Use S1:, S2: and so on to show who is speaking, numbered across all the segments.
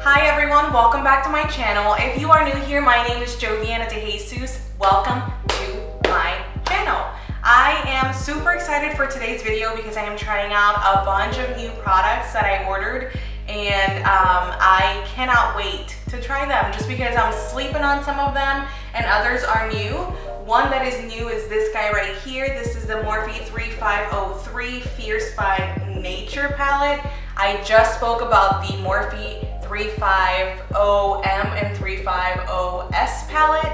S1: Hi everyone, welcome back to my channel. If you are new here, my name is Joviana De Jesus. Welcome to my channel. I am super excited for today's video because I am trying out a bunch of new products that I ordered, and I cannot wait to try them just because I'm sleeping on some of them and others are new. One that is new is this guy right here. This is the Morphe 3503 Fierce by Nature palette. I just spoke about the Morphe 350M and 350S palette.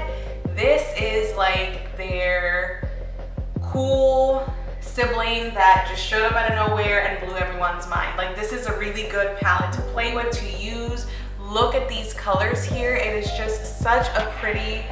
S1: This is like their cool sibling that just showed up out of nowhere and blew everyone's mind. Like, this is a really good palette to play with, to use. Look at these colors here. It is just such a pretty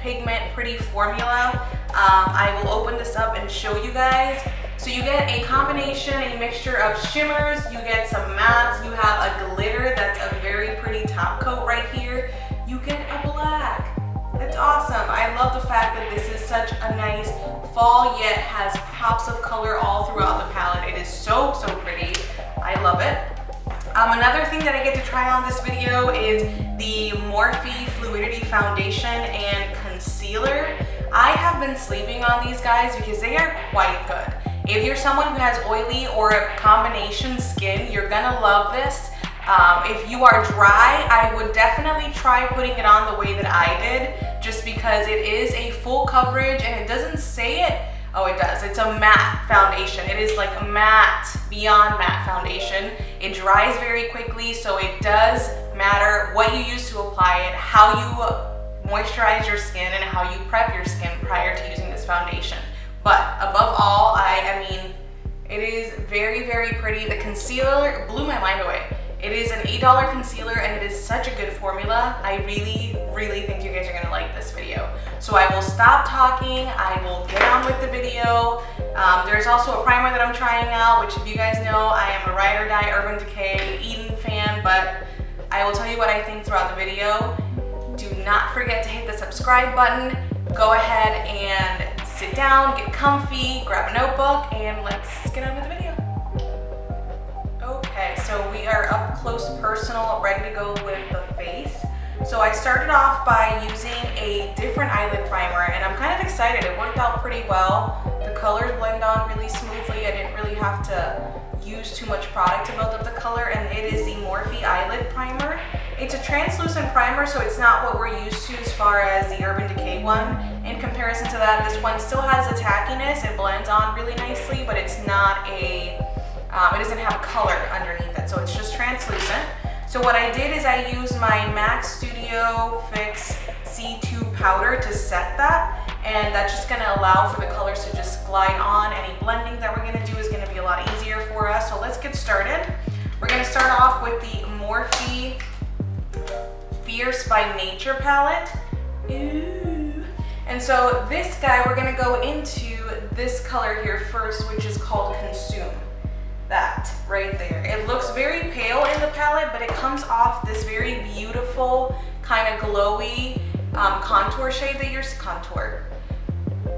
S1: pigment, pretty formula. I will open this up and show you guys. So you get a combination, a mixture of shimmers, you get some mattes, you have a glitter that's a very pretty top coat right here. You get a black. It's awesome. I love the fact that this is such a nice fall, yet has pops of color all throughout the palette. It is so pretty. I love it. Another thing that I get to try on this video is the Morphe Fluidity foundation and concealer. I have been sleeping on these guys because they are quite good. If you're someone who has oily or a combination skin, you're gonna love this. If you are dry, I would definitely try putting it on the way that I did, just because it is a full coverage and it doesn't say it. Oh, it does. It's a matte foundation. It is like a matte, beyond matte foundation. It dries very quickly, so it does matter what you use to apply it, how you moisturize your skin, and how you prep your skin prior to using this foundation. But above all, I mean, it is very pretty. The concealer blew my mind away. It is an $8 concealer and it is such a good formula. I really think you guys are gonna like this video. So I will stop talking, I will get on with the video. There's also a primer that I'm trying out, which, if you guys know, I am a ride or die Urban Decay Eden fan, but I will tell you what I think throughout the video. Do not forget to hit the subscribe button. Go ahead and sit down, get comfy, grab a notebook, and let's get on with the video. Okay, so we are up close personal, ready to go with the face. So I started off by using a different eyelid primer, and I'm kind of excited. It worked out pretty well. The colors blend on really smoothly. I didn't really have to use too much product to build up the color, and it is the Morphe eyelid primer. It's a translucent primer, so it's not what we're used to as far as the Urban Decay one. In comparison to that, this one still has a tackiness. It blends on really nicely, but it's not a, it doesn't have color underneath it, so it's just translucent. So what I did is I used my MAC Studio Fix C2 powder to set that, and that's just gonna allow for the colors to just glide on. Any blending that we're gonna do is gonna be a lot easier for us. So let's get started. We're gonna start off with the Morphe Fierce by Nature palette. Ooh. And so this guy, we're gonna go into this color here first, which is called Consume. That right there. It looks very pale in the palette, but it comes off this very beautiful, kind of glowy contour shade that you're,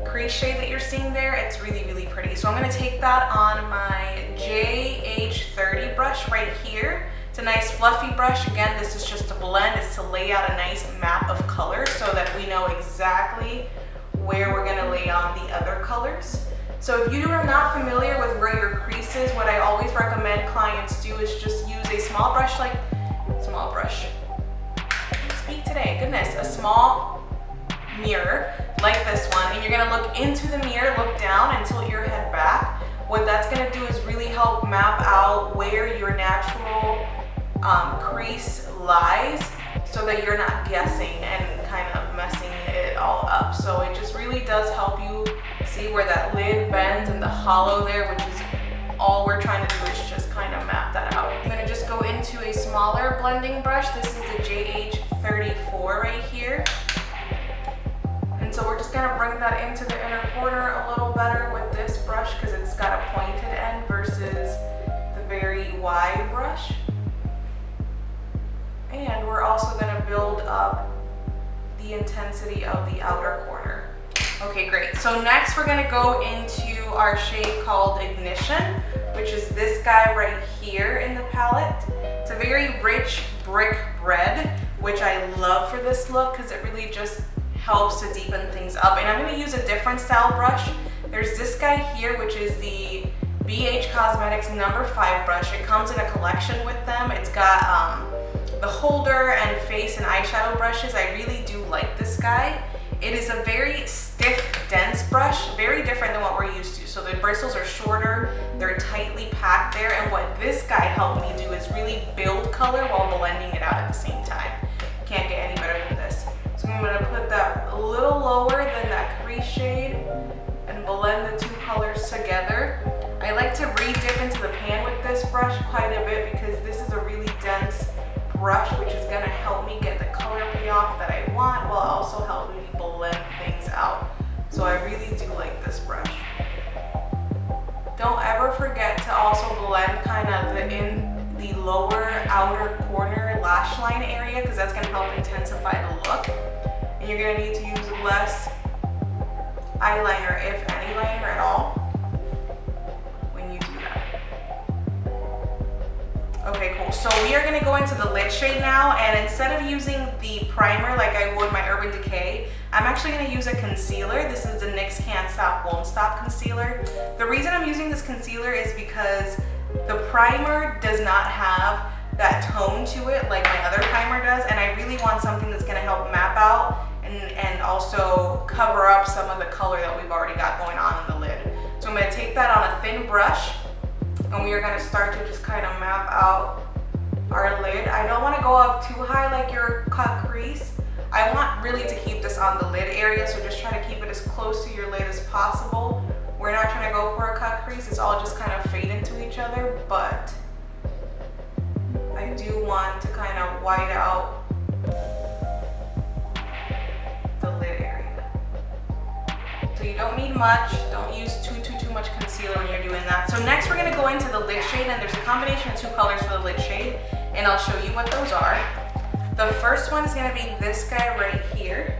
S1: crease shade that you're seeing there. It's really pretty. So I'm gonna take that on my JH30 brush right here. It's a nice fluffy brush. Again, this is just a blend. It's to lay out a nice map of color so that we know exactly where we're gonna lay on the other colors. So if you are not familiar with where your crease is, what I always recommend clients do is just use a small brush, speak today, goodness, a small mirror like this one, and you're gonna look into the mirror, look down and tilt your head back. What that's gonna do is really help map out where your natural crease lies, so that you're not guessing and kind of messing it all up. So it just really does help you see where that lid bends and the hollow there, which is all we're trying to do, is just kind of map that out. I'm gonna just go into a smaller blending brush. This is the JH34 right here. And so we're just gonna bring that into the inner corner a little better with this brush because it's got a pointed end versus the very wide brush. And we're also gonna build up the intensity of the outer corner. Okay, great. So next we're gonna go into our shade called Ignition, which is this guy right here in the palette. It's a very rich brick red, which I love for this look because it really just helps to deepen things up. And I'm going to use a different style brush. There's this guy here, which is the BH Cosmetics number 5 brush. It comes in a collection with them. It's got the holder and face and eyeshadow brushes. I really do like this guy. It is a very stiff, dense brush, very different than what we're used to. So the bristles are shorter, they're tightly packed there, and what this guy helped me do is really build color while blending it out at the same time. Can't get any better than this. So I'm gonna put that a little lower than that crease shade and blend the two colors together. I like to re-dip into the pan with this brush quite a bit because this is a really dense brush, which is gonna help me get the color payoff that I want while also helping me blend things out. So I really do like this brush. Don't ever forget to also blend kind of in the lower outer corner lash line area because that's gonna help intensify the look. And you're gonna need to use less eyeliner, if any liner at all, when you do that. Okay, cool. So we are gonna go into the lid shade now, and instead of using the primer like I would my Urban Decay, I'm actually gonna use a concealer. This is the NYX Can't Stop Won't Stop concealer. The reason I'm using this concealer is because the primer does not have that tone to it like my other primer does, and I really want something that's gonna help map out and also cover up some of the color that we've already got going on in the lid. So I'm gonna take that on a thin brush, and we are gonna start to just kind of map out our lid. I don't wanna go up too high like your cut crease. I want really to keep this on the lid area, so just try to keep it as close to your lid as possible. We're not trying to go for a cut crease, it's all just kind of fade into each other, but I do want to kind of white out the lid area. So you don't need much, don't use too much concealer when you're doing that. So next we're gonna go into the lid shade, and there's a combination of 2 colors for the lid shade, and I'll show you what those are. The first one is gonna be this guy right here,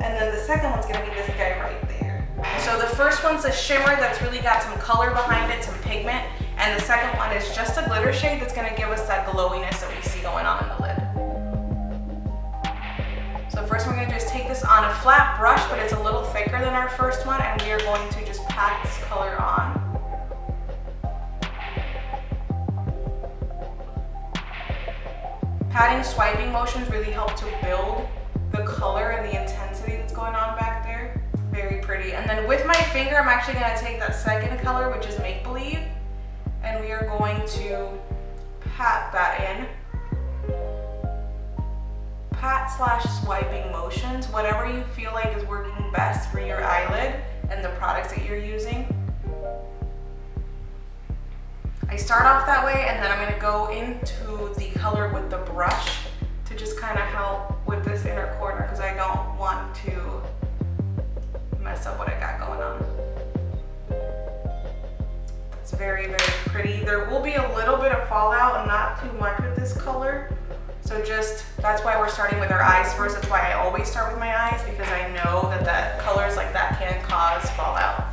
S1: and then the second one's gonna be this guy right there. So the first one's a shimmer that's really got some color behind it, some pigment, and the second one is just a glitter shade that's gonna give us that glowiness that we see going on in the lid. So first we're gonna just take this on a flat brush, but it's a little thicker than our first one, and we are going to just pack this color on. Patting, swiping motions really help to build the color and the intensity that's going on back there. Very pretty. And then with my finger, I'm actually gonna take that second color, which is Make Believe, and we are going to pat that in. Pat / swiping motions, whatever you feel like is working best for your eyelid and the products that you're using. I start off that way, and then I'm gonna go into the color with the brush to just kind of help with this inner corner because I don't want to mess up what I got going on. It's very, very pretty. There will be a little bit of fallout and not too much with this color. So just, that's why we're starting with our eyes first. That's why I always start with my eyes, because I know that colors like that can cause fallout.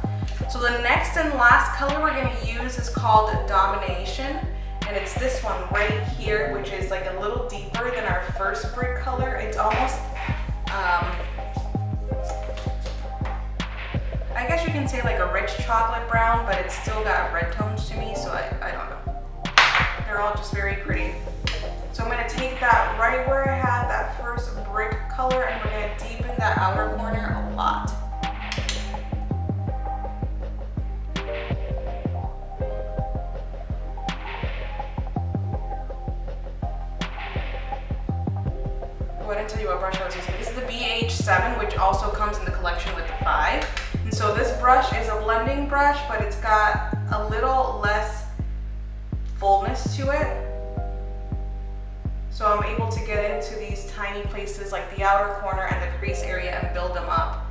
S1: So the next and last color we're gonna use is called Domination, and it's this one right here, which is like a little deeper than our first brick color. It's almost, I guess you can say like a rich chocolate brown, but it's still got red tones to me, so I don't know. They're all just very pretty. So I'm gonna take that right where I had that first brick color, and we're gonna deepen that outer corner a lot. Go ahead and tell you what brush I was using. This is the BH7, which also comes in the collection with the 5. And so this brush is a blending brush, but it's got a little less fullness to it. So I'm able to get into these tiny places like the outer corner and the crease area and build them up.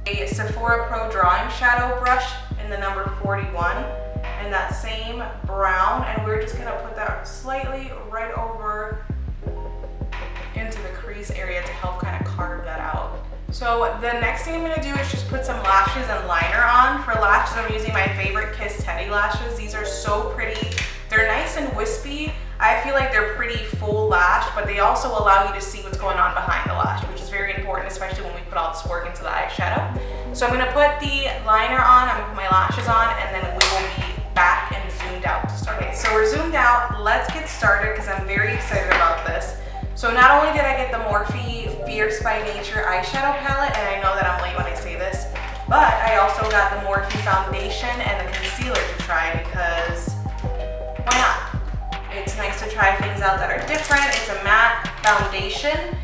S1: A Sephora Pro Drawing Shadow brush in the number 41, and that same brown, and we're just gonna put that slightly right over into the crease area to help kind of carve that out. So the next thing I'm gonna do is just put some lashes and liner on. For lashes, I'm using my favorite Kiss Teddy lashes. These are so pretty. They're nice and wispy. I feel like they're pretty full lash, but they also allow you to see what's going on behind the lash, which is very important, especially when we put all this work into the eyeshadow. So I'm gonna put the liner on, I'm gonna put my lashes on, and then we will be back and zoomed out to start. Okay, so we're zoomed out. Let's get started because I'm very excited about this. So not only did I get the Morphe Fierce by Nature eyeshadow palette, and I know that I'm late when I say this, but I also got the Morphe foundation and the concealer to try because why not? It's nice to try things out that are different. It's a matte foundation.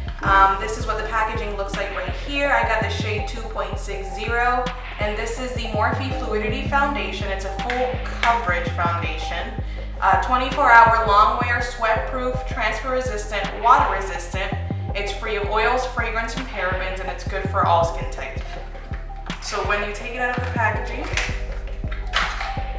S1: This is what the packaging looks like right here. I got the shade 2.60, and this is the Morphe Fluidity foundation. It's a full coverage foundation. 24-hour long wear, sweat proof, transfer resistant, water resistant. It's free of oils, fragrance, and parabens, and it's good for all skin types. So when you take it out of the packaging,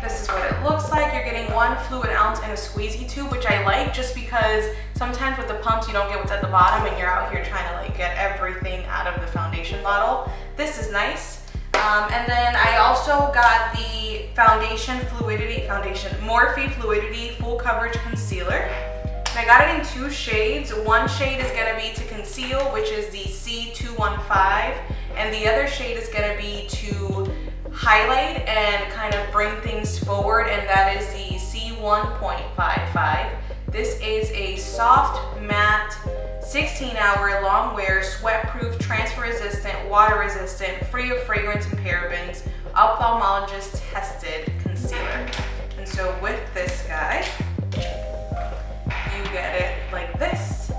S1: this is what it looks like. You're getting 1 fluid ounce in a squeezy tube, which I like just because sometimes with the pumps you don't get what's at the bottom and you're out here trying to like get everything out of the foundation bottle. This is nice. And then I also got the Morphe Fluidity Full Coverage Concealer. And I got it in 2 shades. One shade is gonna be to conceal, which is the C215, and the other shade is gonna be to highlight and kind of bring things forward, and that is the C1.55. This is a soft, matte, 16-hour long wear, sweat proof, transfer resistant, water resistant, free of fragrance and parabens, ophthalmologist tested concealer. And so with this guy, you get it like this,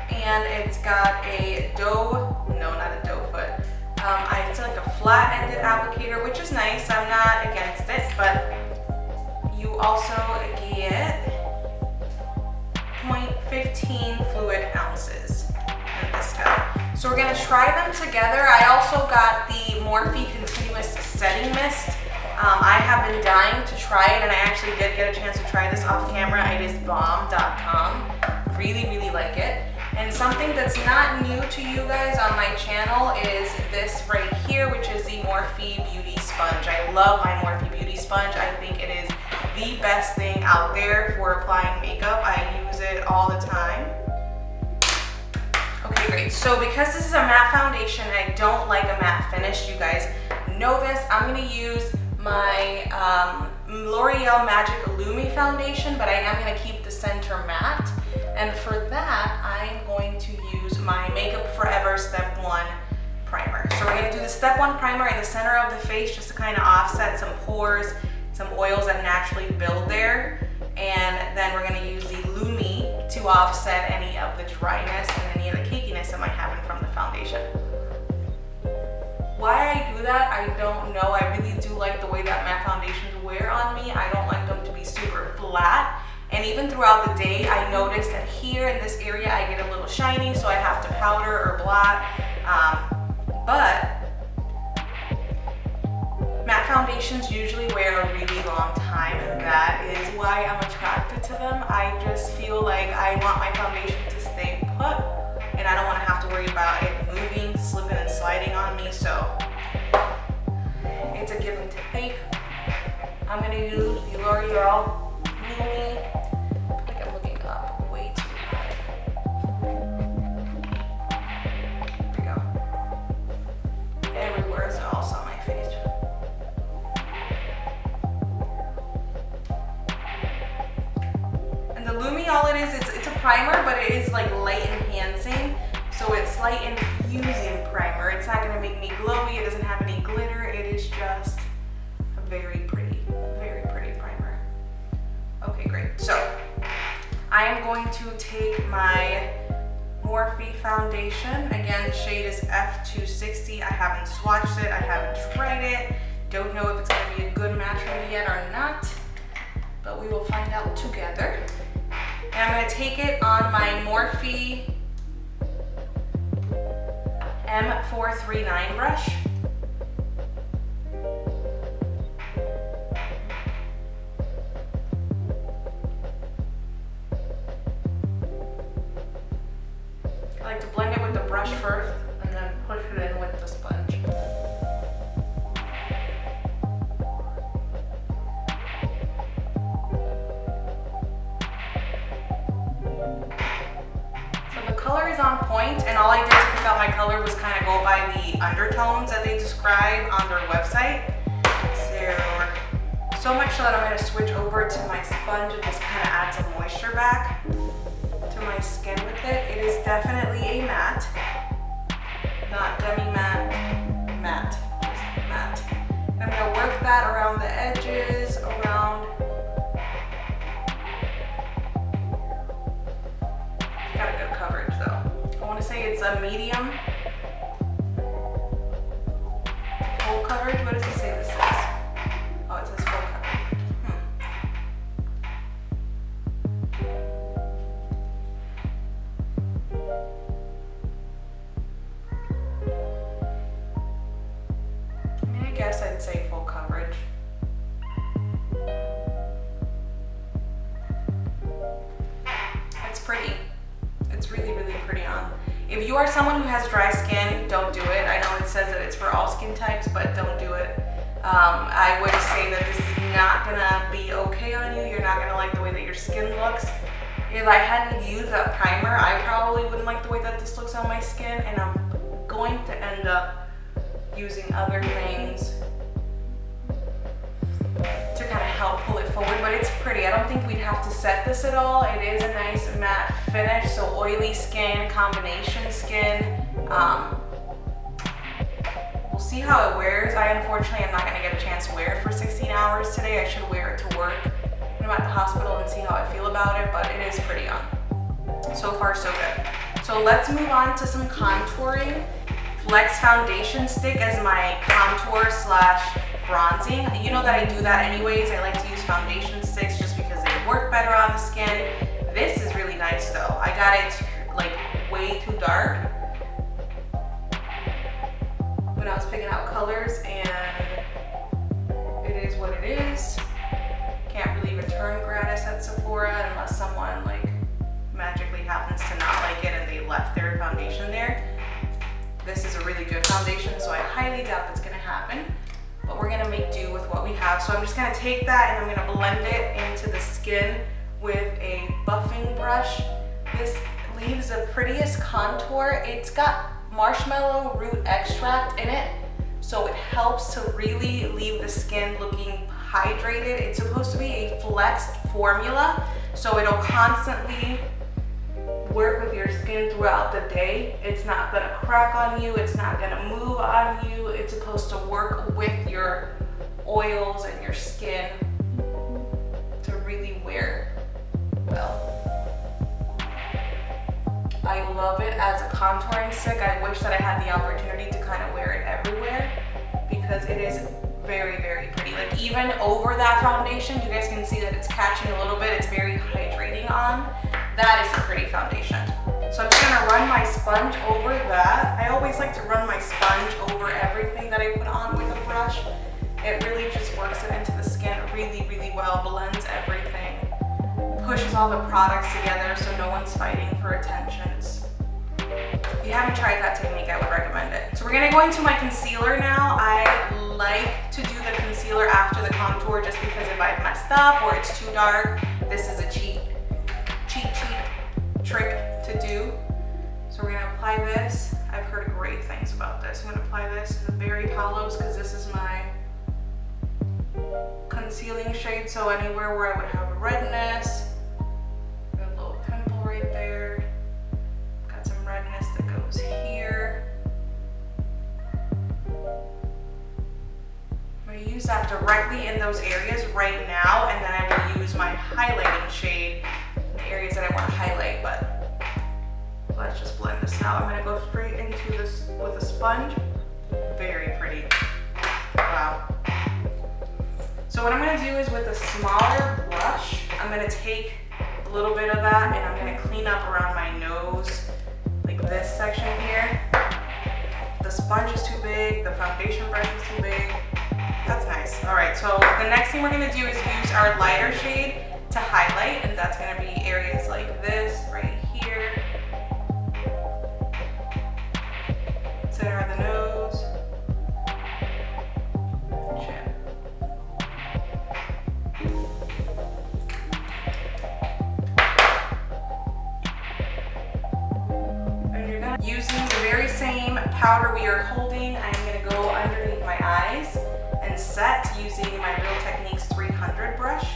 S1: and it's got a it's like a flat-ended applicator, which is nice. I'm not against it, but you also get 0.15 fluid ounces in this guy. So we're gonna try them together. I also got the Morphe Continuous Setting Mist. I have been dying to try it, and I actually did get a chance to try this off camera. It is balm.com. Really, really like it. And something that's not new to you guys on my channel is this right here, which is the Morphe Beauty Sponge. I love my Morphe Beauty Sponge. I think it is the best thing out there for applying makeup. I use it all the time. Okay, great. So because this is a matte foundation, I don't like a matte finish. You guys know this. I'm gonna use my L'Oreal Magic Lumi foundation, but I am gonna keep the center matte. And for that, I'm going to use my Makeup Forever Step 1 primer. So we're gonna do the Step 1 primer in the center of the face just to kind of offset some pores, some oils that naturally build there. And then we're gonna use the Lumi to offset any of the dryness and any of the cakiness that might happen from the foundation. Why I do that, I don't know. I really do like the way that matte foundations wear on me. I don't like them to be super flat. And even throughout the day, I notice that here in this area, I get a little shiny, so I have to powder or blot. But matte foundations usually wear a really long time, and that is why I'm attracted to them. I just feel like I want my foundation to stay put, and I don't want to have to worry about it moving, slipping, and sliding on me. So it's a give and take. I'm gonna use the L'Oreal Lumi. All it is, it's a primer, but it is like light enhancing. So it's light infusing primer. It's not gonna make me glowy. It doesn't have any glitter. It is just a very pretty primer. Okay, great. So I am going to take my Morphe foundation. Again, the shade is F260. I haven't swatched it. I haven't tried it. Don't know if it's gonna be a good match for me yet or not, but we will find out together. And I'm going to take it on my Morphe M439 brush. I like to blend it with the brush first and then push it in with the sponge. color is on point, and all I did to pick out my color was kind of go by the undertones that they describe on their website. So much so that I'm going to switch over to my sponge and just kind of add some moisture back to my skin with it. It is definitely a matte, not demi-matte, matte, just matte. I'm going to work that around the edges, around. Got a good coverage though. I want to say it's a medium. Full coverage, what does it say this is? Oh, it says full coverage. I mean, I guess I'd say full coverage. It's pretty. It's really, really pretty on. If you are someone who has dry skin, don't do it. I know it says that it's for all skin types, but don't do it. I would say that this is not gonna be okay on you. You're not gonna like the way that your skin looks. If I hadn't used that primer, I probably wouldn't like the way that this looks on my skin, and I'm going to end up using other things to kind of help pull it forward, but it's pretty. I don't think we'd have to set this at all. It is a nice matte finish, so oily skin, combination skin. We'll see how it wears. I unfortunately am not going to get a chance to wear it for 16 hours today. I should wear it to work when I'm at the hospital and see how I feel about it, but it is pretty on. So far, so good. So let's move on to some contouring. Flex foundation stick as my contour slash bronzing. You know that I do that anyways. I like to use foundation sticks just because they work better on the skin. This is really nice though. I got it like way too dark when I was picking out colors, and it is what it is. Can't really return gratis at Sephora unless someone like magically happens to not like it and they left their foundation there. This is a really good foundation, so I highly doubt that's gonna happen, but we're gonna make do with what we have. So I'm just gonna take that and I'm gonna blend it into the skin with a buffing brush. This leaves the prettiest contour. It's got marshmallow root extract in it, so it helps to really leave the skin looking hydrated. It's supposed to be a flexed formula, so it'll constantly work with your skin throughout the day. It's not gonna crack on you, it's not gonna move on you. It's supposed to work with your oils and your skin to really wear well. I love it as a contouring stick. I wish that I had the opportunity to kind of wear it everywhere because it is very, very pretty. Like even over that foundation, you guys can see that it's catching a little bit. It's very hydrating on. That is a pretty foundation. So I'm just gonna run my sponge over that. I always like to run my sponge over everything that I put on with a brush. It really just works it into the skin really, really well, blends everything, pushes all the products together so no one's fighting for attention. If you haven't tried that technique, I would recommend it. So we're gonna go into my concealer now. I like to do the concealer after the contour just because if I've messed up or it's too dark, this is a cheat trick to do. So we're gonna apply this. I've heard great things about this. I'm gonna apply this in the berry hollows because this is my concealing shade. So anywhere where I would have a redness, got a little pimple right there, got some redness that goes here. I'm gonna use that directly in those areas right now, and then I will use my highlighting shade in the areas that I want to highlight, but let's just blend this out. I'm gonna go straight into this with a sponge. Very pretty. Wow. So what I'm gonna do is with a smaller brush, I'm gonna take a little bit of that and I'm gonna clean up around my nose, like this section here. The sponge is too big, the foundation brush is too big. That's nice. All right, so the next thing we're gonna do is use our lighter shade to highlight, and that's gonna be areas like this, right here. Center of the nose. Chin. gonna, using the very same powder we are holding, I'm gonna go underneath my eyes and set using my Real Techniques 300 brush.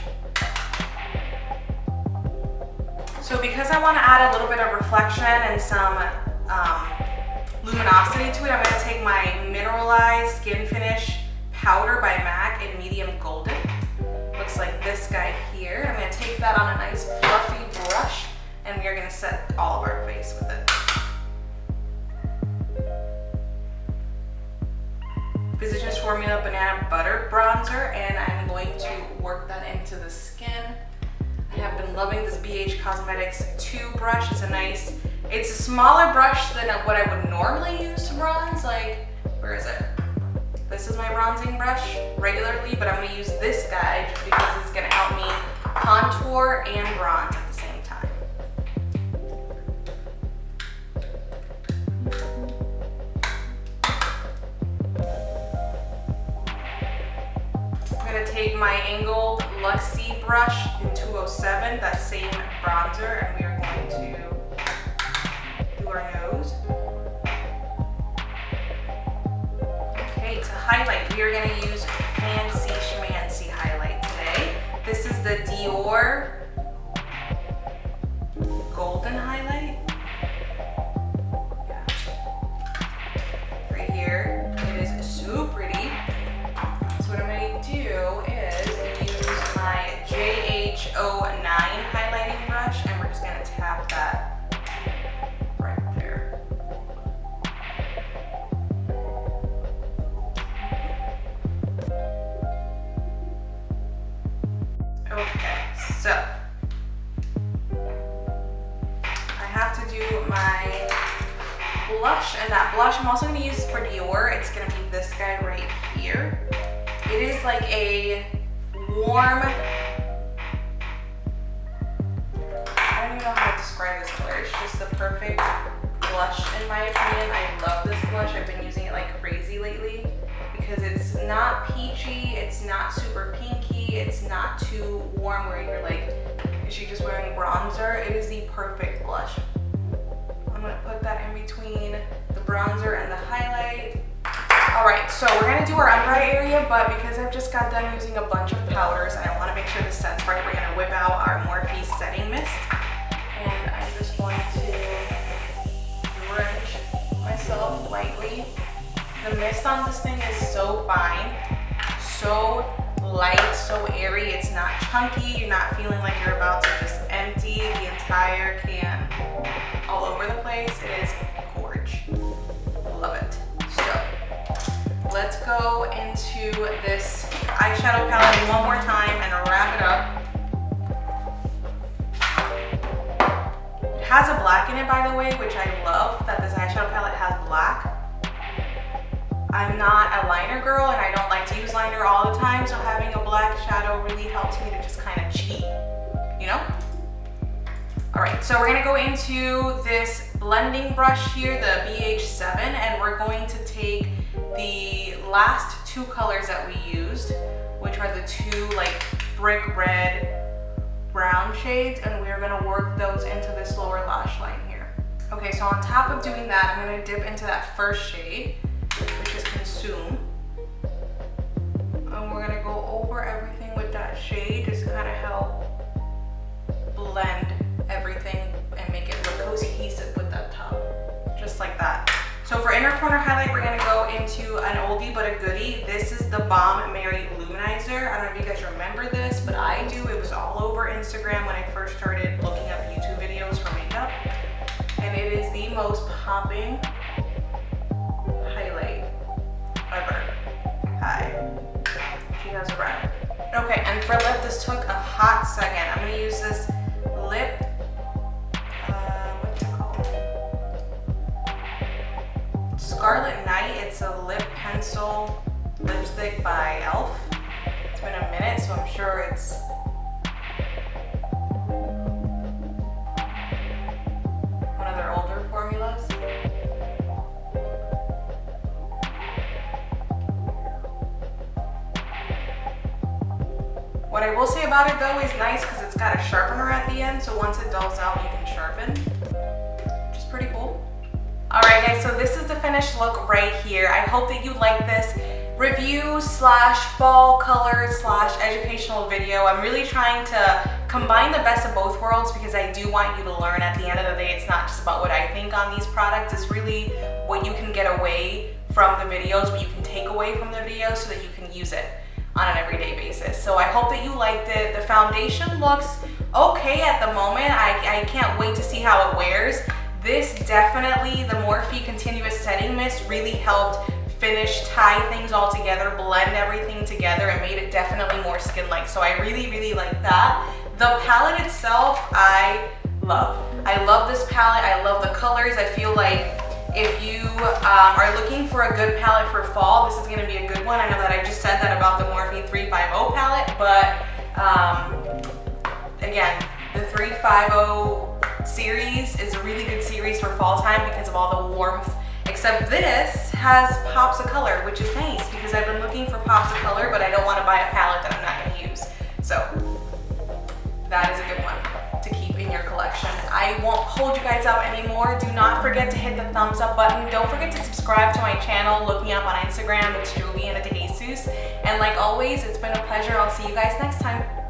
S1: So because I want to add a little bit of reflection and some luminosity to it, I'm going to take my Mineralize Skin Finish powder by MAC in medium golden. Looks like this guy here. I'm going to take that on a nice fluffy brush, and we are going to set all of our face with it. Physicians Formula Banana Butter Bronzer, and I'm going to work that into the skin. I have been loving this BH Cosmetics 2 brush. It's a smaller brush than what I would normally use to bronze. Like, where is it? This is my bronzing brush regularly, but I'm gonna use this guy just because it's gonna help me contour and bronze at the same time. I'm gonna take my angled Luxie brush in 207, that same bronzer, and we are going to do our nose. Okay, to highlight, we are going to use Fancy Schmancy highlight today. This is the Dior Golden highlight. Yeah. Right here. It is so pretty. So what I'm going to do is use my JH09 highlighting brush, and we're just going to tap that right there. Okay, so I have to do my blush, and that blush I'm also going to use for Dior. It's going to be this guy right here. It is like a warm, I don't even know how to describe this color. It's just the perfect blush in my opinion. I love this blush. I've been using it like crazy lately because it's not peachy, it's not super pinky, it's not too warm where you're like, is she just wearing bronzer? It is the perfect blush. I'm gonna put that in between the bronzer and the highlight. All right, so we're gonna do our under eye area, but because I've just got done using a bunch of powders and I wanna make sure this sets right, we're gonna whip out our Morphe setting mist. And I'm just going to drench myself lightly. The mist on this thing is so fine, so light, so airy. It's not chunky. You're not feeling like you're about to just empty the entire can all over the place. It is gorgeous. Love it. So let's go into this eyeshadow palette one more time and wrap it up. It has a black in it, by the way, which I love that this eyeshadow palette has black. I'm not a liner girl and I don't like to use liner all the time, so having a black shadow really helps me to just kind of cheat, you know? All right, so we're gonna go into this blending brush here, the BH7, and we're going to take the last two colors that we used, which are the two like brick red brown shades, and we're gonna work those into this lower lash line here. Okay, so on top of doing that, I'm gonna dip into that first shade, which is Consume. And we're gonna go over everything with that shade, just kind of help blend everything and make it look cohesive with that top, just like that. So for inner corner highlight, we're gonna go into an oldie but a goodie. This is the Balm Mary Luminizer. I don't know if you guys remember this, but I do. It was all over Instagram when I first started looking up YouTube videos for makeup. And it is the most popping highlight ever. Hi. She has a wrap. Okay, and for lip, this took a hot second. I'm gonna use this lip, what's it called? Scarlet Night. It's a lip pencil lipstick by e.l.f. It's been a minute, so I'm sure it's one of their older formulas. What I will say about it though is nice because it's got a sharpener at the end, so once it dulls out, you can sharpen, which is pretty cool. finished look right here. I hope that you like this review slash fall color slash educational video. I'm really trying to combine the best of both worlds because I do want you to learn. At the end of the day, it's not just about what I think on these products, it's really what you can get away from the videos, what you can take away from the videos so that you can use it on an everyday basis. So I hope that you liked it. The foundation looks okay at the moment. I can't wait to see how it wears. This definitely, the Morphe Continuous Setting Mist really helped finish, tie things all together, blend everything together, and made it definitely more skin-like. So I really, really like that. The palette itself, I love. I love this palette. I love the colors. I feel like if you are looking for a good palette for fall, this is going to be a good one. I know that I just said that about the Morphe 350 palette, but again, the 350 series is a really good series for fall time because of all the warmth. Except this has pops of color, which is nice because I've been looking for pops of color, but I don't want to buy a palette that I'm not going to use. So that is a good one to keep in your collection. I won't hold you guys up anymore. Do not forget to hit the thumbs up button. Don't forget to subscribe to my channel. Look me up on Instagram. It's Joviana de Jesus. And like always, it's been a pleasure. I'll see you guys next time.